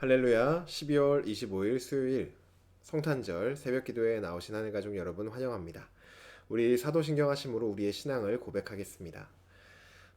할렐루야. 12월 25일 수요일 성탄절 새벽기도에 나오신 하늘 가족 여러분 환영합니다. 우리 사도신경 하심으로 우리의 신앙을 고백하겠습니다.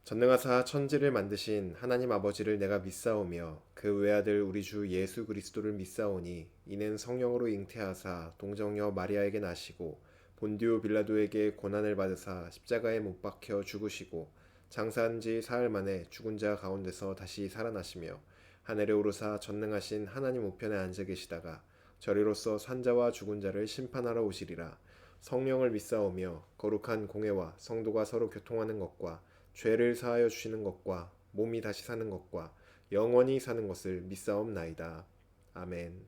전능하사 천지를 만드신 하나님 아버지를 내가 믿사오며 그 외아들 우리 주 예수 그리스도를 믿사오니 이는 성령으로 잉태하사 동정녀 마리아에게 나시고 본디오 빌라도에게 고난을 받으사 십자가에 못 박혀 죽으시고 장사한 지 사흘 만에 죽은 자 가운데서 다시 살아나시며 하늘에 오르사 전능하신 하나님 우편에 앉아 계시다가 저리로서 산자와 죽은 자를 심판하러 오시리라. 성령을 믿사오며 거룩한 공회와 성도가 서로 교통하는 것과 죄를 사하여 주시는 것과 몸이 다시 사는 것과 영원히 사는 것을 믿사옵나이다. 아멘.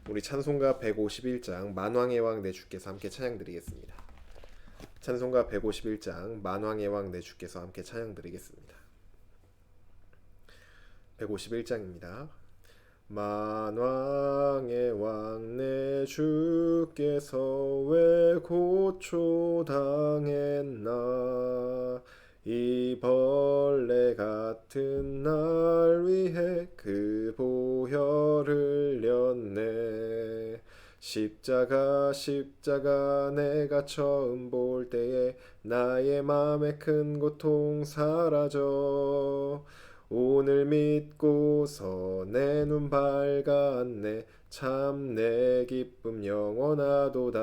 우리 찬송가 151장 만왕의 왕 내 주께서 함께 찬양드리겠습니다. 찬송가 151장 만왕의 왕 내 주께서 함께 찬양드리겠습니다. 151장입니다. 만왕의 왕 내 주께서 왜 고초당했나 이 벌레 같은 날 위해 그 보혈을 흘렸네. 십자가 내가 처음 볼 때에 나의 맘에 큰 고통 사라져 오늘 믿고서 내 눈 밝았네. 참 내 기쁨 영원하도다.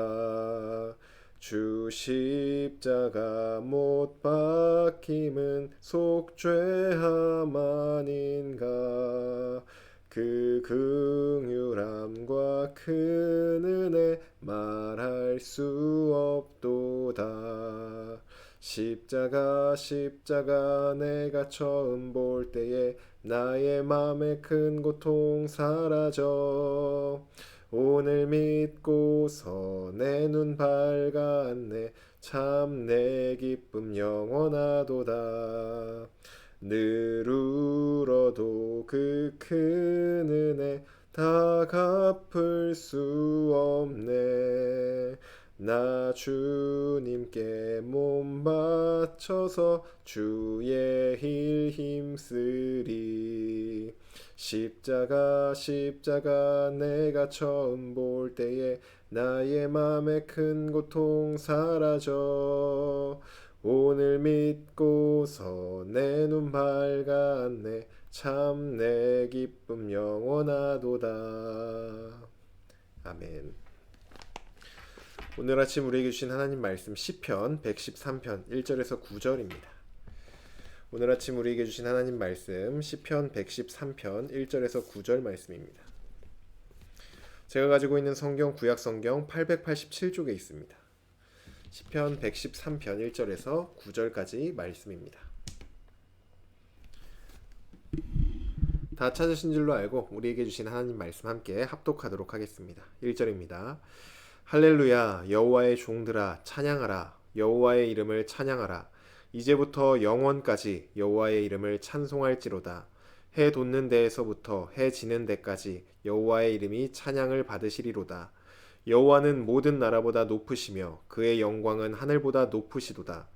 주 십자가 못 박힘은 속죄함 아닌가. 그 긍휼함과 큰 은혜 말할 수 없도다. 십자가 내가 처음 볼 때에 나의 맘에 큰 고통 사라져 오늘 믿고서 내 눈 밝았네. 참 내 기쁨 영원하도다. 늘 울어도 그 큰 은혜 다 갚을 수 없네. 나 주님께 몸 바쳐서 주의 힐 힘쓰리. 십자가 내가 처음 볼 때에 나의 맘에 큰 고통 사라져 오늘 믿고서 내 눈 밝았네. 참 내 기쁨 영원하도다. 아멘. 오늘 아침 우리에게 주신 하나님 말씀 시편 113편 1절에서 9절입니다. 오늘 아침 우리에게 주신 하나님 말씀 시편 113편 1절에서 9절 말씀입니다. 제가 가지고 있는 성경 구약 성경 887쪽에 있습니다. 시편 113편 1절에서 9절까지 말씀입니다. 다 찾으신 줄로 알고 우리에게 주신 하나님 말씀 함께 합독하도록 하겠습니다. 1절입니다. 할렐루야. 여호와의 종들아 찬양하라. 여호와의 이름을 찬양하라. 이제부터 영원까지 여호와의 이름을 찬송할지로다. 해 돋는 데에서부터 해 지는 데까지 여호와의 이름이 찬양을 받으시리로다. 여호와는 모든 나라보다 높으시며 그의 영광은 하늘보다 높으시도다.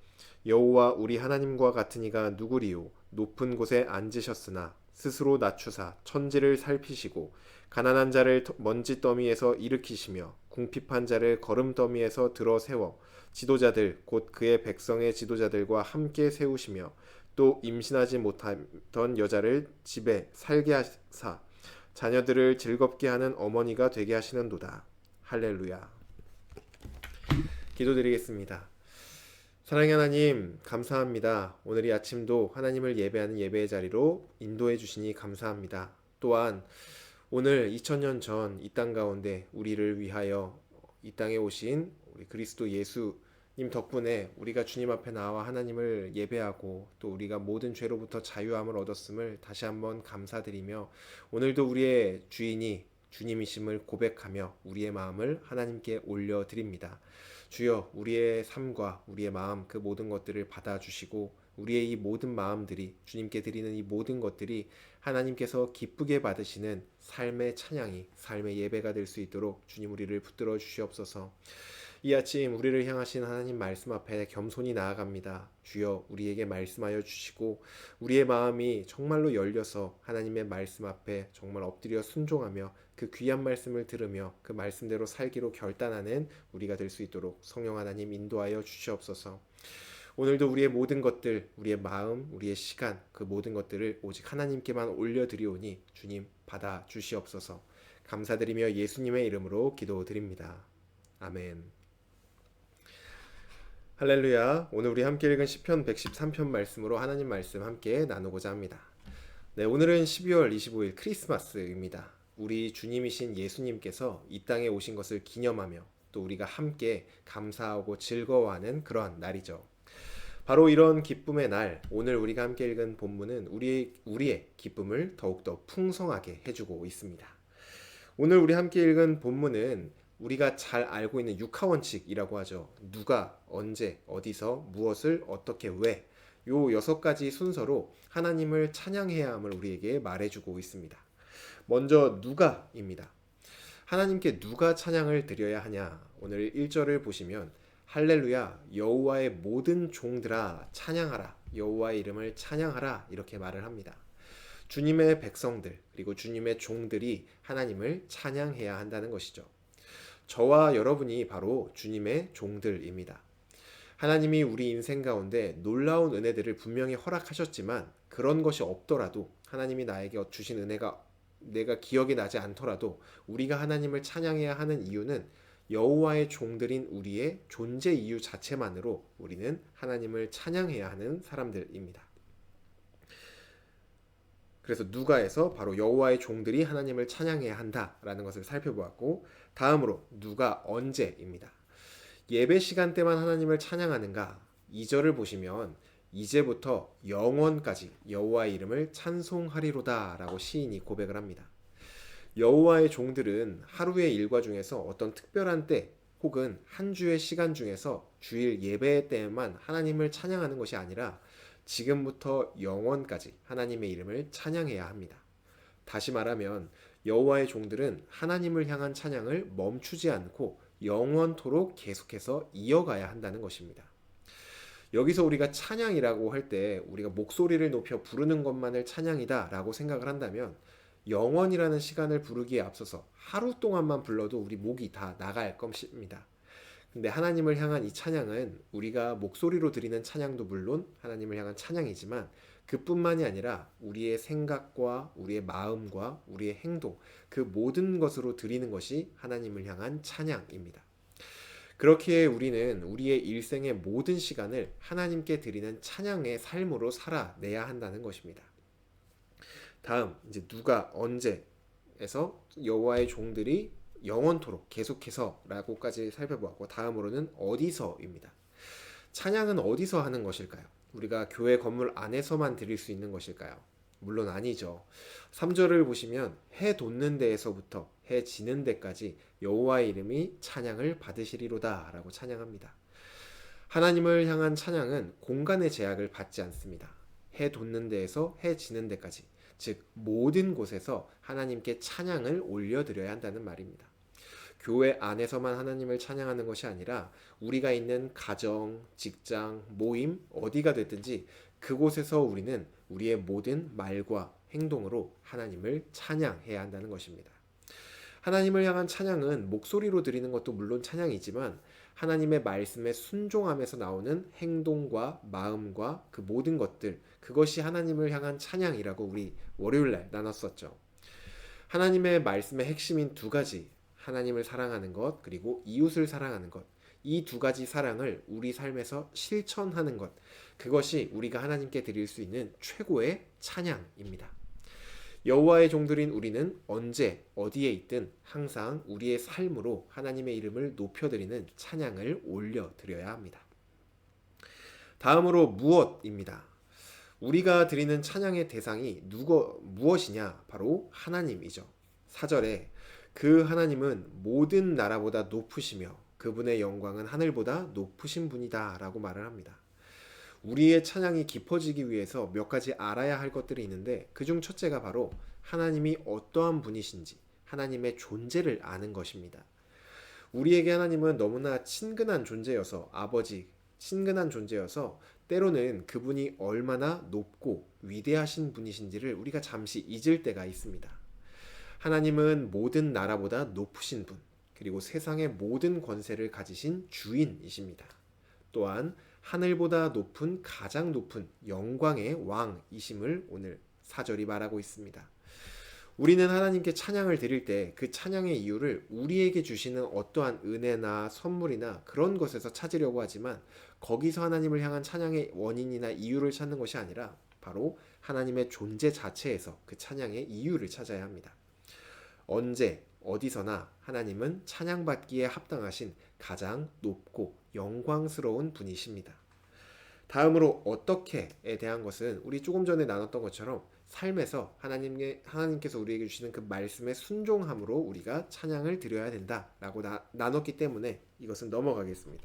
여호와 우리 하나님과 같은 이가 누구리요. 높은 곳에 앉으셨으나 스스로 낮추사 천지를 살피시고 가난한 자를 먼지 더미에서 일으키시며 궁핍한 자를 거름 더미에서 들어 세워 지도자들 곧 그의 백성의 지도자들과 함께 세우시며 또 임신하지 못하던 여자를 집에 살게 하사 자녀들을 즐겁게 하는 어머니가 되게 하시는도다. 할렐루야. 기도드리겠습니다. 사랑의 하나님 감사합니다. 오늘 이 아침도 하나님을 예배하는 예배의 자리로 인도해 주시니 감사합니다. 또한 오늘 2000년 전 이 땅 가운데 우리를 위하여 이 땅에 오신 우리 그리스도 예수님 덕분에 우리가 주님 앞에 나와 하나님을 예배하고 또 우리가 모든 죄로부터 자유함을 얻었음을 다시 한번 감사드리며 오늘도 우리의 주인이 주님이심을 고백하며 우리의 마음을 하나님께 올려드립니다. 주여 우리의 삶과 우리의 마음 그 모든 것들을 받아주시고 우리의 이 모든 마음들이 주님께 드리는 이 모든 것들이 하나님께서 기쁘게 받으시는 삶의 찬양이 삶의 예배가 될 수 있도록 주님 우리를 붙들어 주시옵소서. 이 아침 우리를 향하신 하나님 말씀 앞에 겸손히 나아갑니다. 주여 우리에게 말씀하여 주시고 우리의 마음이 정말로 열려서 하나님의 말씀 앞에 정말 엎드려 순종하며 그 귀한 말씀을 들으며 그 말씀대로 살기로 결단하는 우리가 될 수 있도록 성령 하나님 인도하여 주시옵소서. 오늘도 우리의 모든 것들, 우리의 마음, 우리의 시간, 그 모든 것들을 오직 하나님께만 올려드리오니 주님 받아 주시옵소서. 감사드리며 예수님의 이름으로 기도드립니다. 아멘. 할렐루야. 오늘 우리 함께 읽은 시편 113편 말씀으로 하나님 말씀 함께 나누고자 합니다. 네, 오늘은 12월 25일 크리스마스입니다. 우리 주님이신 예수님께서 이 땅에 오신 것을 기념하며 또 우리가 함께 감사하고 즐거워하는 그러한 날이죠. 바로 이런 기쁨의 날, 오늘 우리가 함께 읽은 본문은 우리의 기쁨을 더욱더 풍성하게 해주고 있습니다. 오늘 우리 함께 읽은 본문은 우리가 잘 알고 있는 육하원칙이라고 하죠. 누가, 언제, 어디서, 무엇을, 어떻게, 왜, 요 6가지 순서로 하나님을 찬양해야 함을 우리에게 말해주고 있습니다. 먼저 누가입니다. 하나님께 누가 찬양을 드려야 하냐? 오늘 1절을 보시면 할렐루야 여호와의 모든 종들아 찬양하라, 여호와의 이름을 찬양하라, 이렇게 말을 합니다. 주님의 백성들 그리고 주님의 종들이 하나님을 찬양해야 한다는 것이죠. 저와 여러분이 바로 주님의 종들입니다. 하나님이 우리 인생 가운데 놀라운 은혜들을 분명히 허락하셨지만 그런 것이 없더라도, 하나님이 나에게 주신 은혜가 내가 기억이 나지 않더라도 우리가 하나님을 찬양해야 하는 이유는 여호와의 종들인 우리의 존재 이유 자체만으로 우리는 하나님을 찬양해야 하는 사람들입니다. 그래서 누가에서 바로 여호와의 종들이 하나님을 찬양해야 한다라는 것을 살펴보았고, 다음으로 누가 언제입니다. 예배 시간 때만 하나님을 찬양하는가? 2절을 보시면 이제부터 영원까지 여호와의 이름을 찬송하리로다 라고 시인이 고백을 합니다. 여호와의 종들은 하루의 일과 중에서 어떤 특별한 때 혹은 한 주의 시간 중에서 주일 예배 때에만 하나님을 찬양하는 것이 아니라 지금부터 영원까지 하나님의 이름을 찬양해야 합니다. 다시 말하면 여호와의 종들은 하나님을 향한 찬양을 멈추지 않고 영원토록 계속해서 이어가야 한다는 것입니다. 여기서 우리가 찬양이라고 할 때 우리가 목소리를 높여 부르는 것만을 찬양이다 라고 생각을 한다면 영원이라는 시간을 부르기에 앞서서 하루 동안만 불러도 우리 목이 다 나갈 것입니다. 근데 하나님을 향한 이 찬양은 우리가 목소리로 드리는 찬양도 물론 하나님을 향한 찬양이지만 그뿐만이 아니라 우리의 생각과 우리의 마음과 우리의 행동, 그 모든 것으로 드리는 것이 하나님을 향한 찬양입니다. 그렇게 우리는 우리의 일생의 모든 시간을 하나님께 드리는 찬양의 삶으로 살아내야 한다는 것입니다. 다음 이제 누가 언제에서 여호와의 종들이 영원토록 계속해서 라고까지 살펴보았고, 다음으로는 어디서입니다. 찬양은 어디서 하는 것일까요? 우리가 교회 건물 안에서만 드릴 수 있는 것일까요? 물론 아니죠. 3절을 보시면 해 돋는 데에서부터 해 지는 데까지 여호와의 이름이 찬양을 받으시리로다 라고 찬양합니다. 하나님을 향한 찬양은 공간의 제약을 받지 않습니다. 해 돋는 데에서 해 지는 데까지, 즉 모든 곳에서 하나님께 찬양을 올려드려야 한다는 말입니다. 교회 안에서만 하나님을 찬양하는 것이 아니라 우리가 있는 가정, 직장, 모임 어디가 됐든지 그곳에서 우리는 우리의 모든 말과 행동으로 하나님을 찬양해야 한다는 것입니다. 하나님을 향한 찬양은 목소리로 드리는 것도 물론 찬양이지만 하나님의 말씀에 순종하면서 나오는 행동과 마음과 그 모든 것들, 그것이 하나님을 향한 찬양이라고 우리 월요일날 나눴었죠. 하나님의 말씀의 핵심인 2가지, 하나님을 사랑하는 것 그리고 이웃을 사랑하는 것, 이 2가지 사랑을 우리 삶에서 실천하는 것, 그것이 우리가 하나님께 드릴 수 있는 최고의 찬양입니다. 여호와의 종들인 우리는 언제 어디에 있든 항상 우리의 삶으로 하나님의 이름을 높여드리는 찬양을 올려드려야 합니다. 다음으로 무엇입니다. 우리가 드리는 찬양의 대상이 무엇이냐? 바로 하나님이죠. 4절에 그 하나님은 모든 나라보다 높으시며 그분의 영광은 하늘보다 높으신 분이다 라고 말을 합니다. 우리의 찬양이 깊어지기 위해서 몇 가지 알아야 할 것들이 있는데 그중 첫째가 바로 하나님이 어떠한 분이신지, 하나님의 존재를 아는 것입니다. 우리에게 하나님은 너무나 친근한 존재여서 아버지, 친근한 존재여서 때로는 그분이 얼마나 높고 위대하신 분이신지를 우리가 잠시 잊을 때가 있습니다. 하나님은 모든 나라보다 높으신 분, 그리고 세상의 모든 권세를 가지신 주인이십니다. 또한 하늘보다 높은 가장 높은 영광의 왕이심을 오늘 사절이 말하고 있습니다. 우리는 하나님께 찬양을 드릴 때 그 찬양의 이유를 우리에게 주시는 어떠한 은혜나 선물이나 그런 것에서 찾으려고 하지만 거기서 하나님을 향한 찬양의 원인이나 이유를 찾는 것이 아니라 바로 하나님의 존재 자체에서 그 찬양의 이유를 찾아야 합니다. 언제 어디서나 하나님은 찬양받기에 합당하신 가장 높고 영광스러운 분이십니다. 다음으로 어떻게에 대한 것은 우리 조금 전에 나눴던 것처럼 삶에서 하나님께서 우리에게 주시는 그 말씀에 순종함으로 우리가 찬양을 드려야 된다라고 나눴기 때문에 이것은 넘어가겠습니다.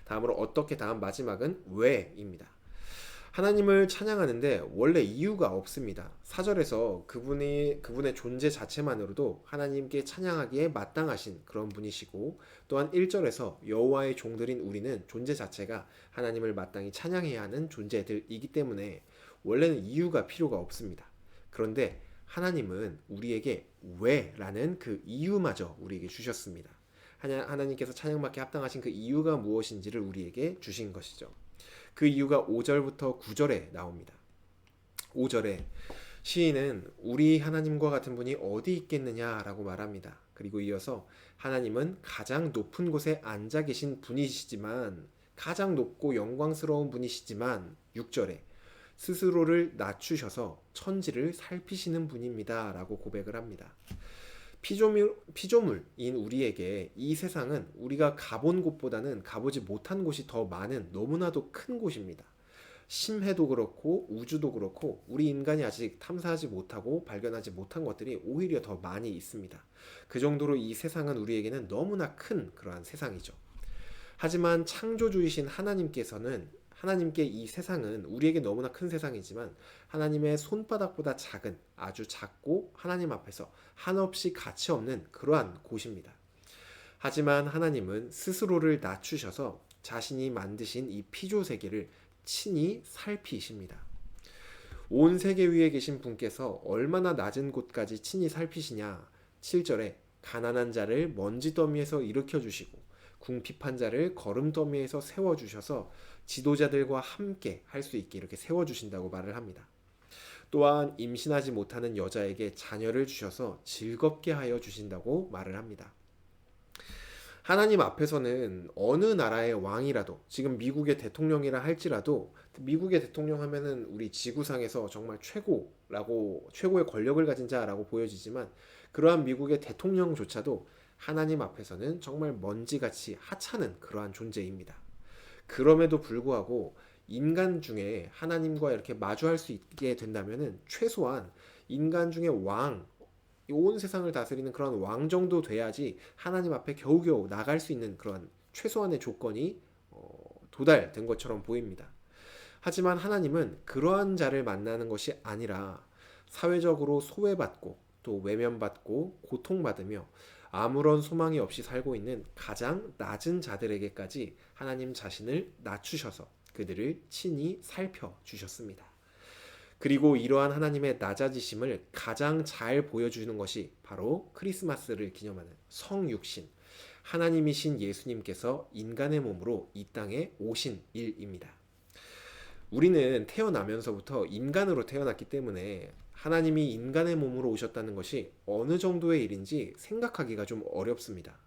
다음으로 어떻게, 다음 마지막은 왜입니다. 하나님을 찬양하는데 원래 이유가 없습니다. 4절에서 그분의 존재 자체만으로도 하나님께 찬양하기에 마땅하신 그런 분이시고, 또한 1절에서 여호와의 종들인 우리는 존재 자체가 하나님을 마땅히 찬양해야 하는 존재들이기 때문에 원래는 이유가 필요가 없습니다. 그런데 하나님은 우리에게 왜라는 그 이유마저 우리에게 주셨습니다. 하나님께서 찬양받기 합당하신 그 이유가 무엇인지를 우리에게 주신 것이죠. 그 이유가 5절부터 9절에 나옵니다. 5절에 시인은 우리 하나님과 같은 분이 어디 있겠느냐라고 말합니다. 그리고 이어서 하나님은 가장 높은 곳에 앉아 계신 분이시지만, 가장 높고 영광스러운 분이시지만 6절에 스스로를 낮추셔서 천지를 살피시는 분입니다 라고 고백을 합니다. 피조물인 우리에게 이 세상은 우리가 가본 곳보다는 가보지 못한 곳이 더 많은 너무나도 큰 곳입니다. 심해도 그렇고 우주도 그렇고 우리 인간이 아직 탐사하지 못하고 발견하지 못한 것들이 오히려 더 많이 있습니다. 그 정도로 이 세상은 우리에게는 너무나 큰 그러한 세상이죠. 하지만 창조주이신 하나님께 이 세상은 우리에게 너무나 큰 세상이지만 하나님의 손바닥보다 작은, 아주 작고 하나님 앞에서 한없이 가치 없는 그러한 곳입니다. 하지만 하나님은 스스로를 낮추셔서 자신이 만드신 이 피조 세계를 친히 살피십니다. 온 세계 위에 계신 분께서 얼마나 낮은 곳까지 친히 살피시냐. 7절에 가난한 자를 먼지 더미에서 일으켜 주시고 궁핍한 자를 거름 더미에서 세워 주셔서 지도자들과 함께 할 수 있게 이렇게 세워 주신다고 말을 합니다. 또한 임신하지 못하는 여자에게 자녀를 주셔서 즐겁게 하여 주신다고 말을 합니다. 하나님 앞에서는 어느 나라의 왕이라도, 지금 미국의 대통령이라 할지라도, 미국의 대통령 하면은 우리 지구상에서 정말 최고의 권력을 가진 자라고 보여지지만, 그러한 미국의 대통령조차도 하나님 앞에서는 정말 먼지같이 하찮은 그러한 존재입니다. 그럼에도 불구하고 인간 중에 하나님과 이렇게 마주할 수 있게 된다면은 최소한 인간 중에 온 세상을 다스리는 그런 왕 정도 돼야지 하나님 앞에 겨우겨우 나갈 수 있는 그런 최소한의 조건이 도달된 것처럼 보입니다. 하지만 하나님은 그러한 자를 만나는 것이 아니라 사회적으로 소외받고 또 외면받고 고통받으며 아무런 소망이 없이 살고 있는 가장 낮은 자들에게까지 하나님 자신을 낮추셔서 그들을 친히 살펴주셨습니다. 그리고 이러한 하나님의 낮아지심을 가장 잘 보여주는 것이 바로 크리스마스를 기념하는 성육신, 하나님이신 예수님께서 인간의 몸으로 이 땅에 오신 일입니다. 우리는 태어나면서부터 인간으로 태어났기 때문에 하나님이 인간의 몸으로 오셨다는 것이 어느 정도의 일인지 생각하기가 좀 어렵습니다.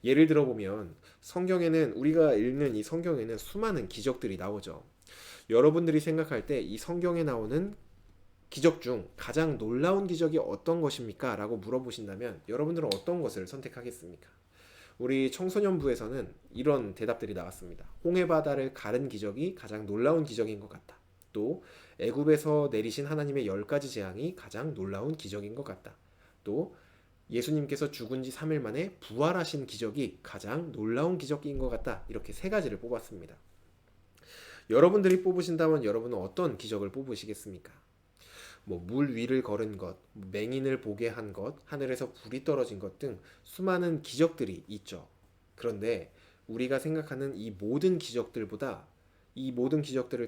예를 들어보면 우리가 읽는 이 성경에는 수많은 기적들이 나오죠. 여러분들이 생각할 때 이 성경에 나오는 기적 중 가장 놀라운 기적이 어떤 것입니까? 라고 물어보신다면 여러분들은 어떤 것을 선택하겠습니까? 우리 청소년부에서는 이런 대답들이 나왔습니다. 홍해바다를 가른 기적이 가장 놀라운 기적인 것 같다. 또 애굽에서 내리신 하나님의 10가지 재앙이 가장 놀라운 기적인 것 같다. 또 예수님께서 죽은 지 3일 만에 부활하신 기적이 가장 놀라운 기적인 것 같다. 이렇게 3가지를 뽑았습니다. 여러분들이 뽑으신다면 여러분은 어떤 기적을 뽑으시겠습니까? 뭐 물 위를 걸은 것, 맹인을 보게 한 것, 하늘에서 불이 떨어진 것 등 수많은 기적들이 있죠. 그런데 우리가 생각하는 이 모든 기적들을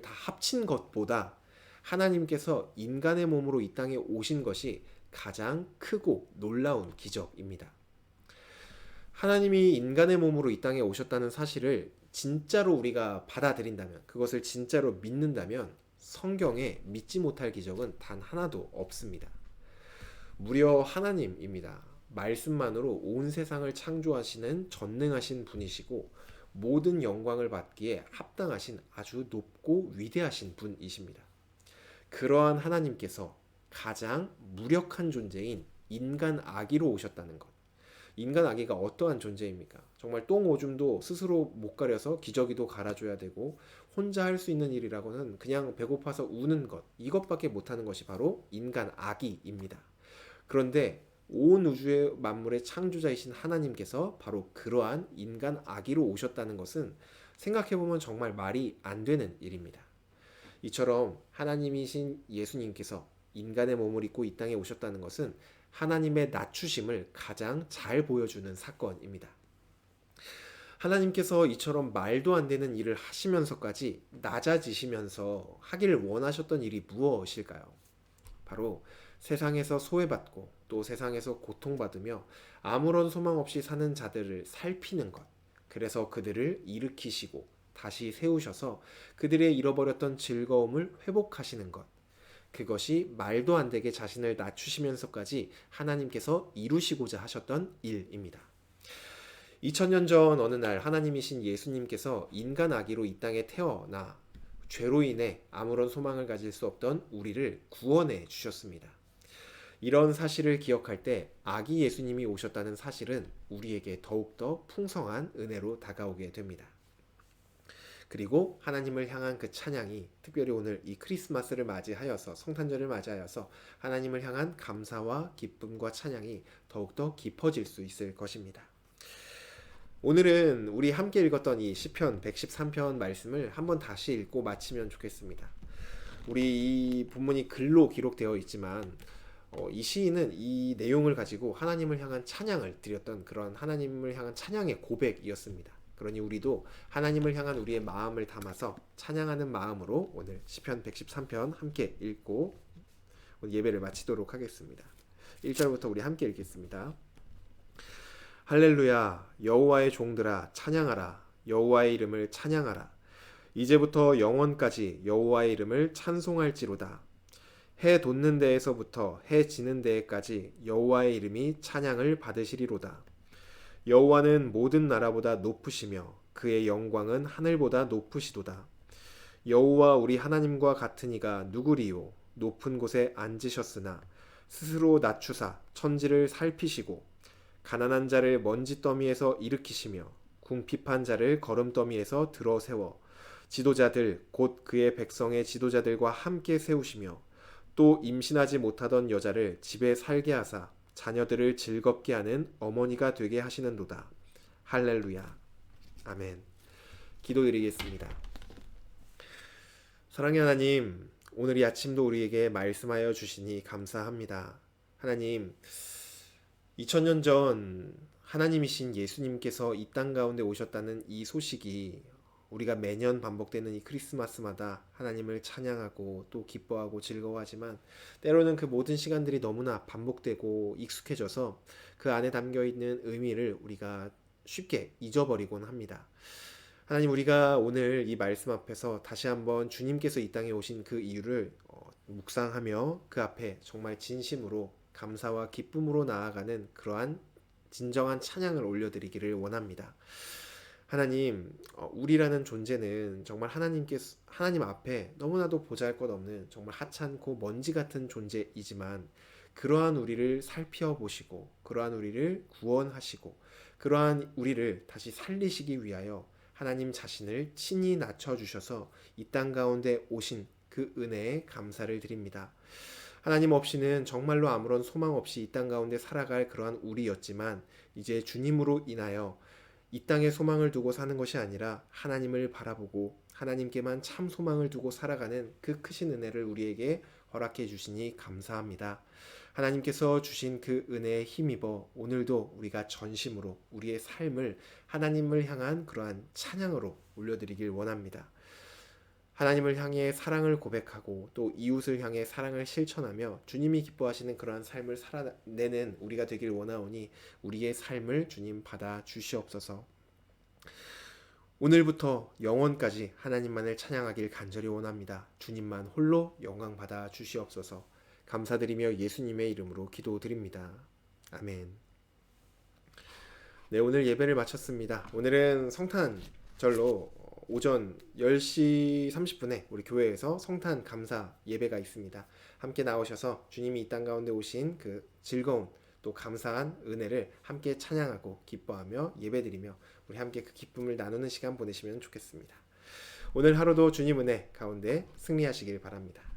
다 합친 것보다 하나님께서 인간의 몸으로 이 땅에 오신 것이 가장 크고 놀라운 기적입니다. 하나님이 인간의 몸으로 이 땅에 오셨다는 사실을 진짜로 우리가 받아들인다면, 그것을 진짜로 믿는다면 성경에 믿지 못할 기적은 단 하나도 없습니다. 무려 하나님입니다. 말씀만으로 온 세상을 창조하시는 전능하신 분이시고 모든 영광을 받기에 합당하신 아주 높고 위대하신 분이십니다. 그러한 하나님께서 가장 무력한 존재인 인간 아기로 오셨다는 것. 인간 아기가 어떠한 존재입니까? 정말 똥 오줌도 스스로 못 가려서 기저귀도 갈아줘야 되고 혼자 할 수 있는 일이라고는 그냥 배고파서 우는 것, 이것밖에 못하는 것이 바로 인간 아기입니다. 그런데 온 우주의 만물의 창조자이신 하나님께서 바로 그러한 인간 아기로 오셨다는 것은 생각해보면 정말 말이 안 되는 일입니다. 이처럼 하나님이신 예수님께서 인간의 몸을 입고 이 땅에 오셨다는 것은 하나님의 낮추심을 가장 잘 보여주는 사건입니다. 하나님께서 이처럼 말도 안 되는 일을 하시면서까지 낮아지시면서 하기를 원하셨던 일이 무엇일까요? 바로 세상에서 소외받고 또 세상에서 고통받으며 아무런 소망 없이 사는 자들을 살피는 것. 그래서 그들을 일으키시고 다시 세우셔서 그들의 잃어버렸던 즐거움을 회복하시는 것. 그것이 말도 안 되게 자신을 낮추시면서까지 하나님께서 이루시고자 하셨던 일입니다. 2000년 전 어느 날 하나님이신 예수님께서 인간 아기로 이 땅에 태어나 죄로 인해 아무런 소망을 가질 수 없던 우리를 구원해 주셨습니다. 이런 사실을 기억할 때 아기 예수님이 오셨다는 사실은 우리에게 더욱더 풍성한 은혜로 다가오게 됩니다. 그리고 하나님을 향한 그 찬양이 특별히 오늘 이 크리스마스를 맞이하여서 성탄절을 맞이하여서 하나님을 향한 감사와 기쁨과 찬양이 더욱더 깊어질 수 있을 것입니다. 오늘은 우리 함께 읽었던 이 시편 113편 말씀을 한번 다시 읽고 마치면 좋겠습니다. 우리 이 본문이 글로 기록되어 있지만 이 시인은 이 내용을 가지고 하나님을 향한 찬양을 드렸던 그런 하나님을 향한 찬양의 고백이었습니다. 그러니 우리도 하나님을 향한 우리의 마음을 담아서 찬양하는 마음으로 오늘 시편 113편 함께 읽고 오늘 예배를 마치도록 하겠습니다. 1절부터 우리 함께 읽겠습니다. 할렐루야, 여호와의 종들아 찬양하라. 여호와의 이름을 찬양하라. 이제부터 영원까지 여호와의 이름을 찬송할지로다. 해 돋는 데에서부터 해 지는 데에까지 여호와의 이름이 찬양을 받으시리로다. 여호와는 모든 나라보다 높으시며 그의 영광은 하늘보다 높으시도다. 여호와 우리 하나님과 같은 이가 누구리요? 높은 곳에 앉으셨으나 스스로 낮추사 천지를 살피시고 가난한 자를 먼지 더미에서 일으키시며 궁핍한 자를 거름더미에서 들어 세워 지도자들 곧 그의 백성의 지도자들과 함께 세우시며 또 임신하지 못하던 여자를 집에 살게 하사 자녀들을 즐겁게 하는 어머니가 되게 하시는도다. 할렐루야. 아멘. 기도드리겠습니다. 사랑의 하나님, 오늘 이 아침도 우리에게 말씀하여 주시니 감사합니다. 하나님, 2000년 전 하나님이신 예수님께서 이 땅 가운데 오셨다는 이 소식이 우리가 매년 반복되는 이 크리스마스마다 하나님을 찬양하고 또 기뻐하고 즐거워하지만 때로는 그 모든 시간들이 너무나 반복되고 익숙해져서 그 안에 담겨있는 의미를 우리가 쉽게 잊어버리곤 합니다. 하나님, 우리가 오늘 이 말씀 앞에서 다시 한번 주님께서 이 땅에 오신 그 이유를 묵상하며 그 앞에 정말 진심으로 감사와 기쁨으로 나아가는 그러한 진정한 찬양을 올려드리기를 원합니다. 하나님, 우리라는 존재는 정말 하나님 앞에 너무나도 보잘것없는 정말 하찮고 먼지 같은 존재이지만 그러한 우리를 살펴보시고 그러한 우리를 구원하시고 그러한 우리를 다시 살리시기 위하여 하나님 자신을 친히 낮춰주셔서 이 땅 가운데 오신 그 은혜에 감사를 드립니다. 하나님 없이는 정말로 아무런 소망 없이 이 땅 가운데 살아갈 그러한 우리였지만 이제 주님으로 인하여 이 땅에 소망을 두고 사는 것이 아니라 하나님을 바라보고 하나님께만 참 소망을 두고 살아가는 그 크신 은혜를 우리에게 허락해 주시니 감사합니다. 하나님께서 주신 그 은혜에 힘입어 오늘도 우리가 전심으로 우리의 삶을 하나님을 향한 그러한 찬양으로 올려드리길 원합니다. 하나님을 향해 사랑을 고백하고 또 이웃을 향해 사랑을 실천하며 주님이 기뻐하시는 그러한 삶을 살아내는 우리가 되길 원하오니 우리의 삶을 주님 받아 주시옵소서. 오늘부터 영원까지 하나님만을 찬양하길 간절히 원합니다. 주님만 홀로 영광 받아 주시옵소서. 감사드리며 예수님의 이름으로 기도드립니다. 아멘. 네, 오늘 예배를 마쳤습니다. 오늘은 성탄절로 오전 10시 30분에 우리 교회에서 성탄 감사 예배가 있습니다. 함께 나오셔서 주님이 이 땅 가운데 오신 그 즐거운 또 감사한 은혜를 함께 찬양하고 기뻐하며 예배드리며 우리 함께 그 기쁨을 나누는 시간 보내시면 좋겠습니다. 오늘 하루도 주님 은혜 가운데 승리하시길 바랍니다.